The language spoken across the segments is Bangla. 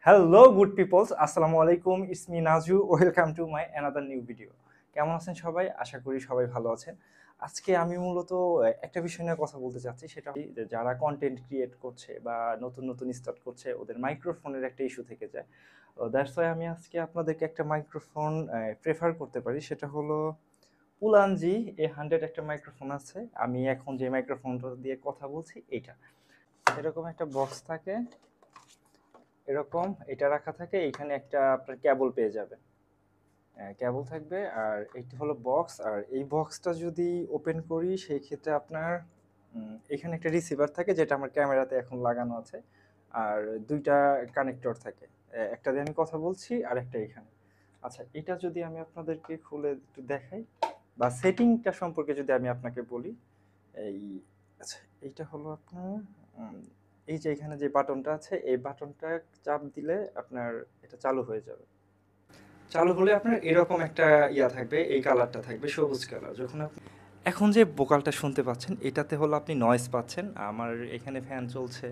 হ্যালো গুড পিপলস, আসসালামু আলাইকুম। It's me Naju. Welcome to my another new video. কেমন আছেন সবাই? আশা করি সবাই ভালো আছেন। আজকে আমি মূলত একটা বিষয় নিয়ে কথা বলতে চাচ্ছি, সেটা হলো যে যারা কন্টেন্ট ক্রিয়েট করছে বা নতুন নতুন স্টার্ট করছে, ওদের মাইক্রোফোনের একটা ইস্যু থেকে যায়। দ্যাটস ওয়াই আমি আজকে আপনাদেরকে একটা মাইক্রোফোন প্রেফার করতে পারি, সেটা হলো পুলানজি A100 একটা মাইক্রোফোন আছে। আমি এখন যে মাইক্রোফোনটা দিয়ে কথা বলছি এইটা, এরকম একটা বক্স থাকে, এরকম এটা রাখা থাকে, এইখানে একটা আপনার কেবল পেয়ে যাবেন। কেবল থাকবে, আর এইটা হলো বক্স। আর এই বক্সটা যদি ওপেন করি সেই ক্ষেত্রে আপনার এখানে একটা রিসিভার থাকে, যেটা আমার ক্যামেরাতে এখন লাগানো আছে। আর দুইটা কানেক্টর থাকে, একটা দিয়ে আমি কথা বলছি আর একটা এখানে। আচ্ছা, এটা যদি আমি আপনাদেরকে খুলে একটু দেখাই বা সেটিংটা সম্পর্কে যদি আমি আপনাকে বলি, এই আচ্ছা, এইটা হলো আপনার উম, এই যে এখানে যে বাটনটা আছে, এই বাটনটা চাপ দিলে আপনার এটা চালু হয়ে যাবে। চালু হলে আপনার এরকম একটা ইয়া থাকবে, এই কালারটা থাকবে, সবুজ কালার। যখন আপনি এখন যে ভোকালটা শুনতে পাচ্ছেন, এটাতে হলো আপনি নয়েজ পাচ্ছেন। আমার এখানে ফ্যান চলছে,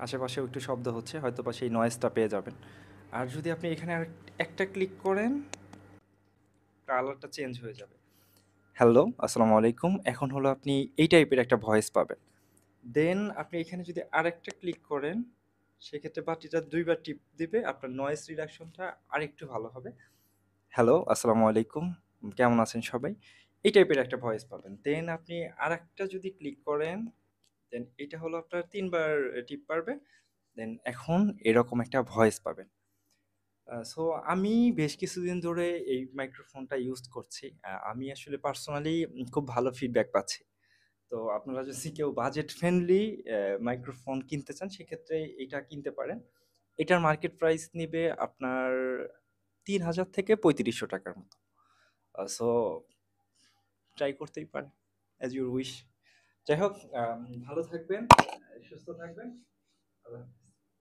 আশেপাশেও একটু শব্দ হচ্ছে, হয়তো বা সেই নয়েজটা পেয়ে যাবেন। আর যদি আপনি এখানে আর একটা ক্লিক করেন, কালারটা চেঞ্জ হয়ে যাবে। হ্যালো, আসসালামু আলাইকুম। এখন হলো আপনি এই টাইপের একটা ভয়েস পাবেন। দেন আপনি এখানে যদি আরেকটা ক্লিক করেন, সেক্ষেত্রে বাটিটা দুইবার টিপ দিবে, আপনার নয়েজ রিডাকশনটা আরেকটু ভালো হবে। হ্যালো, আসসালামু আলাইকুম। কেমন আছেন সবাই? এই টাইপের একটা ভয়েস পাবেন। দেন আপনি আরেকটা যদি ক্লিক করেন, দেন এটা হলো আপনার ৩ বার টিপ পারবে। দেন এখন এরকম একটা ভয়েস পাবেন। সো আমি বেশ কিছুদিন ধরে এই মাইক্রোফোনটা ইউজ করছি। আমি আসলে পার্সোনালি খুব ভালো ফিডব্যাক পাচ্ছি। তো আপনারা যদি কেউ বাজেট ফ্রেন্ডলি মাইক্রোফোন কিনতে চান, সেক্ষেত্রে এটা কিনতে পারেন। এটার মার্কেট প্রাইস নিবে আপনার ৩,০০০ থেকে ৳৩৫০০ মতো। সো ট্রাই করতেই পারেন, অ্যাজ ইউর উইশ। যাই হোক, ভালো থাকবেন, সুস্থ থাকবেন। আল্লাহ হাফেজ।